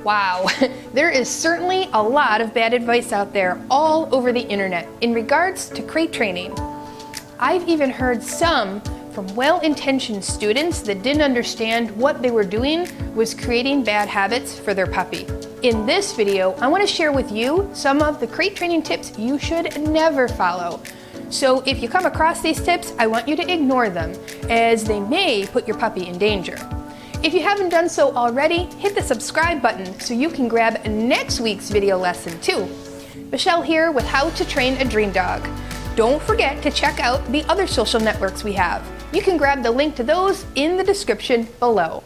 Wow, there is certainly a lot of bad advice out there all over the internet in regards to crate training. I've even heard some from well-intentioned students that didn't understand what they were doing was creating bad habits for their puppy. In this video, I want to share with you some of the crate training tips you should never follow. So if you come across these tips, I want you to ignore them, as they may put your puppy in danger. If you haven't done so already, hit the subscribe button so you can grab next week's video lesson too. Michelle here with How to Train a Dream Dog. Don't forget to check out the other social networks we have. You can grab the link to those in the description below.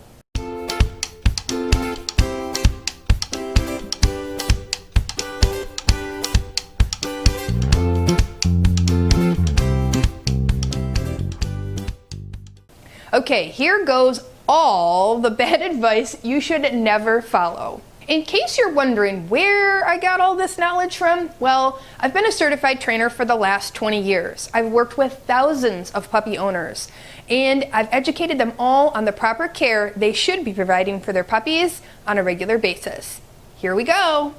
Okay, here goes all the bad advice you should never follow. In case you're wondering where I got all this knowledge from, well, I've been a certified trainer for the last 20 years. I've worked with thousands of puppy owners, and I've educated them all on the proper care they should be providing for their puppies on a regular basis. Here we go.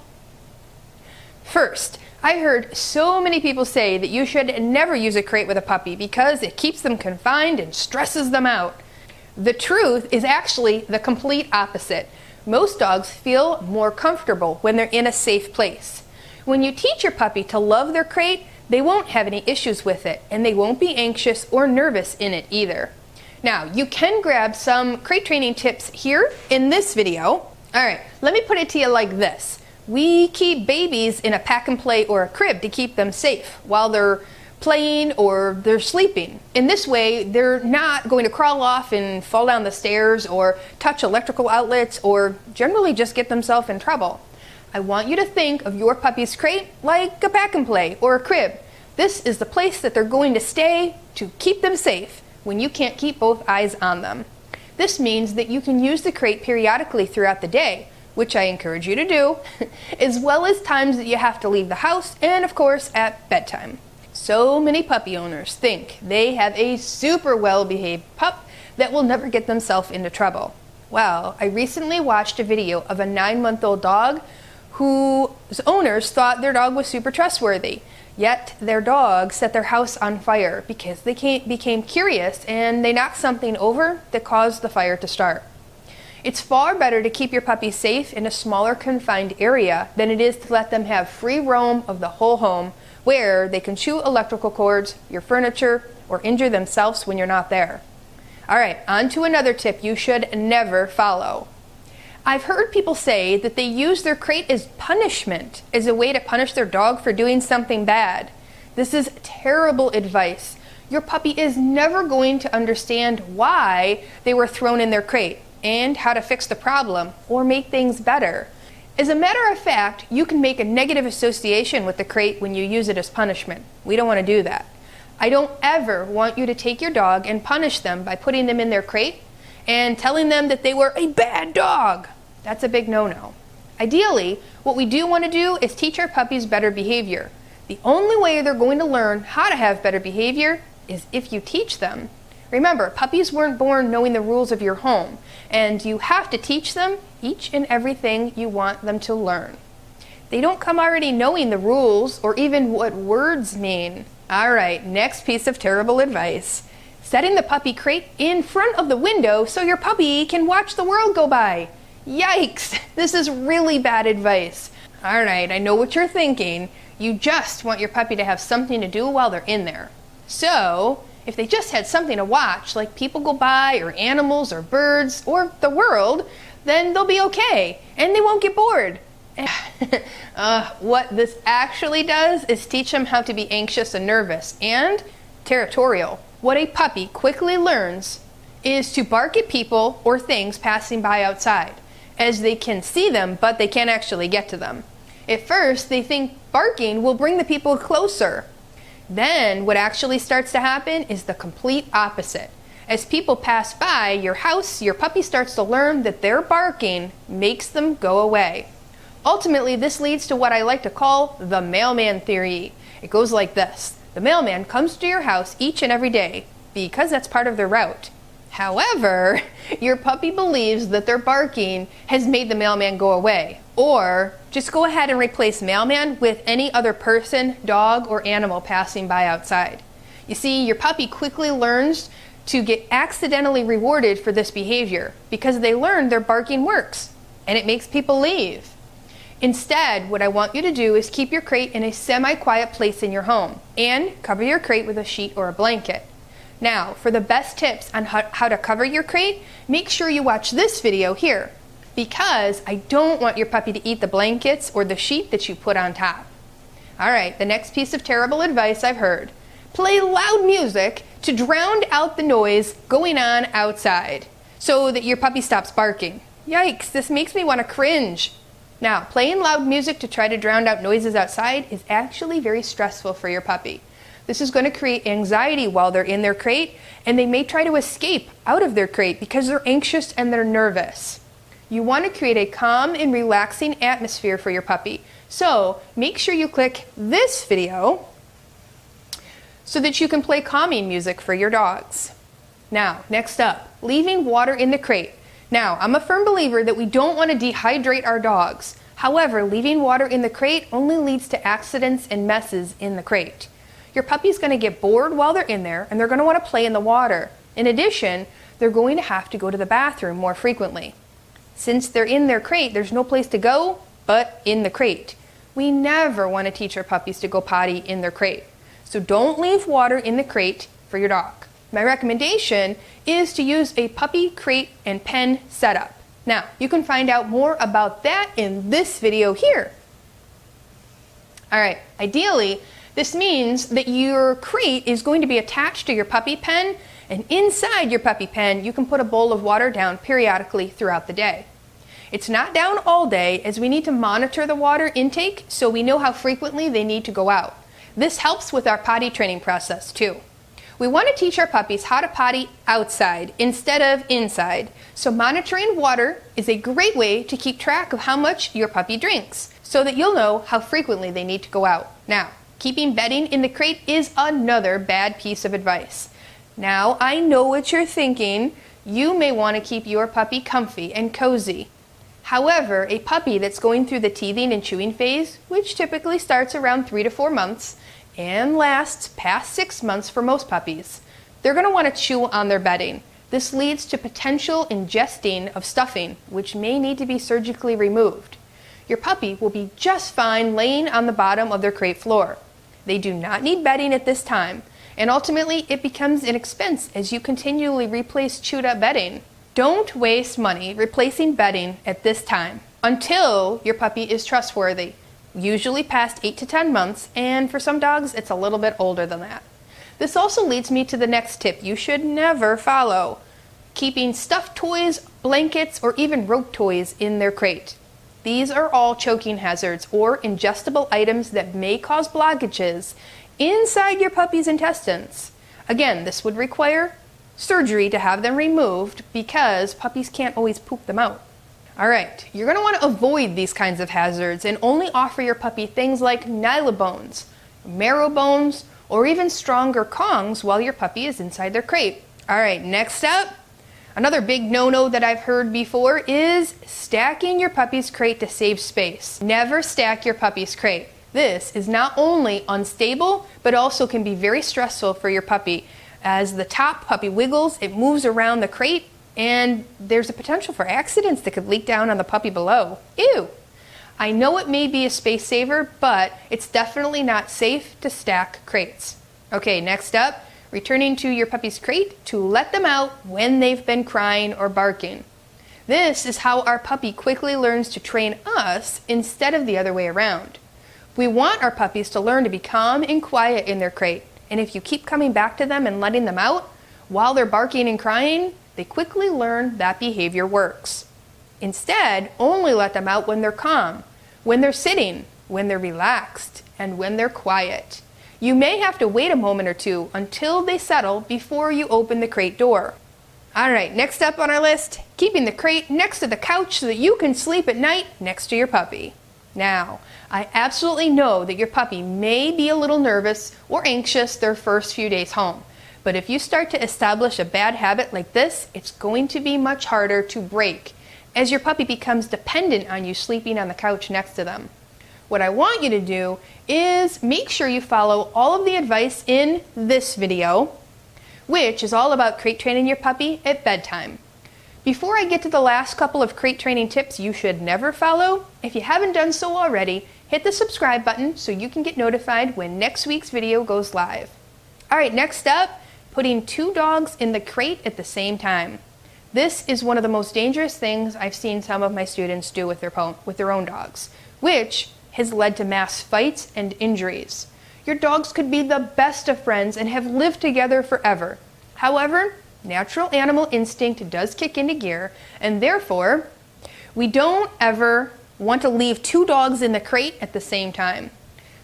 First, I heard so many people say that you should never use a crate with a puppy because it keeps them confined and stresses them out. The truth is actually the complete opposite. Most dogs feel more comfortable when they're in a safe place. When you teach your puppy to love their crate, they won't have any issues with it, and they won't be anxious or nervous in it either. Now, you can grab some crate training tips here in this video. All right, let me put it to you like this. We keep babies in a pack and play or a crib to keep them safe while they're playing or they're sleeping. In this way, they're not going to crawl off and fall down the stairs or touch electrical outlets or generally just get themselves in trouble. I want you to think of your puppy's crate like a pack and play or a crib. This is the place that they're going to stay to keep them safe when you can't keep both eyes on them. This means that you can use the crate periodically throughout the day, which I encourage you to do, as well as times that you have to leave the house and of course at bedtime. So many puppy owners think they have a super well-behaved pup that will never get themselves into trouble. Well, I recently watched a video of a 9-month-old dog whose owners thought their dog was super trustworthy. Yet their dog set their house on fire because they became curious and they knocked something over that caused the fire to start. It's far better to keep your puppy safe in a smaller confined area than it is to let them have free roam of the whole home, where they can chew electrical cords, your furniture, or injure themselves when you're not there. All right, on to another tip you should never follow. I've heard people say that they use their crate as punishment, as a way to punish their dog for doing something bad. This is terrible advice. Your puppy is never going to understand why they were thrown in their crate and how to fix the problem or make things better. As a matter of fact, you can make a negative association with the crate when you use it as punishment. We don't want to do that. I don't ever want you to take your dog and punish them by putting them in their crate and telling them that they were a bad dog. That's a big no-no. Ideally, what we do want to do is teach our puppies better behavior. The only way they're going to learn how to have better behavior is if you teach them. Remember, puppies weren't born knowing the rules of your home, and you have to teach them each and everything you want them to learn. They don't come already knowing the rules or even what words mean. All right, next piece of terrible advice. Setting the puppy crate in front of the window so your puppy can watch the world go by. Yikes, this is really bad advice. All right, I know what you're thinking. You just want your puppy to have something to do while they're in there. So, if they just had something to watch, like people go by, or animals, or birds, or the world, then they'll be okay, and they won't get bored. What this actually does is teach them how to be anxious and nervous, and territorial. What a puppy quickly learns is to bark at people or things passing by outside, as they can see them, but they can't actually get to them. At first, they think barking will bring the people closer. Then what actually starts to happen is the complete opposite. As people pass by your house, your puppy starts to learn that their barking makes them go away. Ultimately, this leads to what I like to call the mailman theory. It goes like this. The mailman comes to your house each and every day because that's part of their route. However, your puppy believes that their barking has made the mailman go away. Or just go ahead and replace mailman with any other person, dog, or animal passing by outside. You see, your puppy quickly learns to get accidentally rewarded for this behavior because they learn their barking works and it makes people leave. Instead, what I want you to do is keep your crate in a semi-quiet place in your home and cover your crate with a sheet or a blanket. Now, for the best tips on how to cover your crate, make sure you watch this video here because I don't want your puppy to eat the blankets or the sheet that you put on top. All right, the next piece of terrible advice I've heard. Play loud music to drown out the noise going on outside so that your puppy stops barking. Yikes, this makes me want to cringe. Now, playing loud music to try to drown out noises outside is actually very stressful for your puppy. This is going to create anxiety while they're in their crate, and they may try to escape out of their crate because they're anxious and they're nervous. You want to create a calm and relaxing atmosphere for your puppy. So make sure you click this video so that you can play calming music for your dogs. Now, next up, leaving water in the crate. Now, I'm a firm believer that we don't want to dehydrate our dogs. However, leaving water in the crate only leads to accidents and messes in the crate. Your puppy's going to get bored while they're in there and they're going to want to play in the water. In addition, they're going to have to go to the bathroom more frequently. Since they're in their crate, there's no place to go but in the crate. We never want to teach our puppies to go potty in their crate. So don't leave water in the crate for your dog. My recommendation is to use a puppy crate and pen setup. Now, you can find out more about that in this video here. All right, ideally, this means that your crate is going to be attached to your puppy pen, and inside your puppy pen, you can put a bowl of water down periodically throughout the day. It's not down all day as we need to monitor the water intake so we know how frequently they need to go out. This helps with our potty training process too. We want to teach our puppies how to potty outside instead of inside, so monitoring water is a great way to keep track of how much your puppy drinks so that you'll know how frequently they need to go out. Now, keeping bedding in the crate is another bad piece of advice. Now, I know what you're thinking. You may want to keep your puppy comfy and cozy. However, a puppy that's going through the teething and chewing phase, which typically starts around 3 to 4 months and lasts past 6 months for most puppies, they're going to want to chew on their bedding. This leads to potential ingesting of stuffing, which may need to be surgically removed. Your puppy will be just fine laying on the bottom of their crate floor. They do not need bedding at this time, and ultimately it becomes an expense as you continually replace chewed up bedding. Don't waste money replacing bedding at this time until your puppy is trustworthy, usually past 8 to 10 months, and for some dogs it's a little bit older than that. This also leads me to the next tip you should never follow: keeping stuffed toys, blankets, or even rope toys in their crate. These are all choking hazards or ingestible items that may cause blockages inside your puppy's intestines. Again, this would require surgery to have them removed because puppies can't always poop them out. All right, you're going to want to avoid these kinds of hazards and only offer your puppy things like nylobones, marrow bones, or even stronger Kongs while your puppy is inside their crate. All right, next up, another big no-no that I've heard before is stacking your puppy's crate to save space. Never stack your puppy's crate. This is not only unstable, but also can be very stressful for your puppy. As the top puppy wiggles, it moves around the crate, and there's a potential for accidents that could leak down on the puppy below. Ew! I know it may be a space saver, but it's definitely not safe to stack crates. Okay, next up, returning to your puppy's crate to let them out when they've been crying or barking. This is how our puppy quickly learns to train us instead of the other way around. We want our puppies to learn to be calm and quiet in their crate, and if you keep coming back to them and letting them out while they're barking and crying, they quickly learn that behavior works. Instead, only let them out when they're calm, when they're sitting, when they're relaxed, and when they're quiet. You may have to wait a moment or two until they settle before you open the crate door. All right, next up on our list, keeping the crate next to the couch so that you can sleep at night next to your puppy. Now, I absolutely know that your puppy may be a little nervous or anxious their first few days home, But if you start to establish a bad habit like this, it's going to be much harder to break, as your puppy becomes dependent on you sleeping on the couch next to them. What I want you to do is make sure you follow all of the advice in this video, which is all about crate training your puppy at bedtime. Before I get to the last couple of crate training tips you should never follow, if you haven't done so already, hit the subscribe button so you can get notified when next week's video goes live. Alright, next up, putting 2 dogs in the crate at the same time. This is one of the most dangerous things I've seen some of my students do with their own dogs, which has led to mass fights and injuries. Your dogs could be the best of friends and have lived together forever. However, natural animal instinct does kick into gear, and therefore, we don't ever want to leave 2 dogs in the crate at the same time.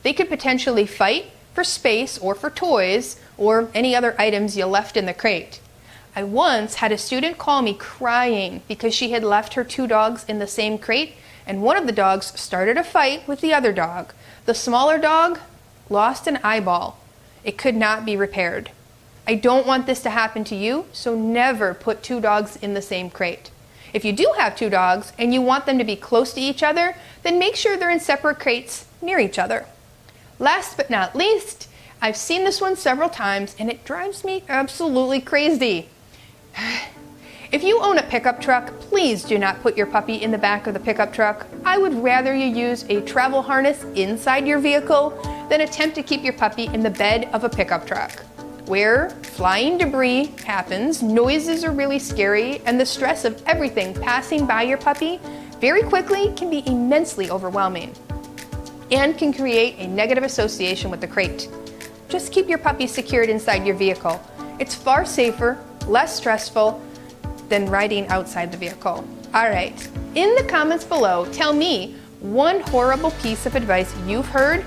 They could potentially fight for space or for toys or any other items you left in the crate. I once had a student call me crying because she had left her 2 dogs in the same crate, and one of the dogs started a fight with the other dog. The smaller dog lost an eyeball. It could not be repaired. I don't want this to happen to you, so never put 2 dogs in the same crate. If you do have 2 dogs and you want them to be close to each other, then make sure they're in separate crates near each other. Last but not least, I've seen this one several times and it drives me absolutely crazy. If you own a pickup truck, please do not put your puppy in the back of the pickup truck. I would rather you use a travel harness inside your vehicle than attempt to keep your puppy in the bed of a pickup truck, where flying debris happens, noises are really scary, and the stress of everything passing by your puppy very quickly can be immensely overwhelming and can create a negative association with the crate. Just keep your puppy secured inside your vehicle. It's far safer, less stressful than riding outside the vehicle. All right, in the comments below, tell me one horrible piece of advice you've heard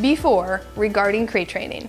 before regarding crate training.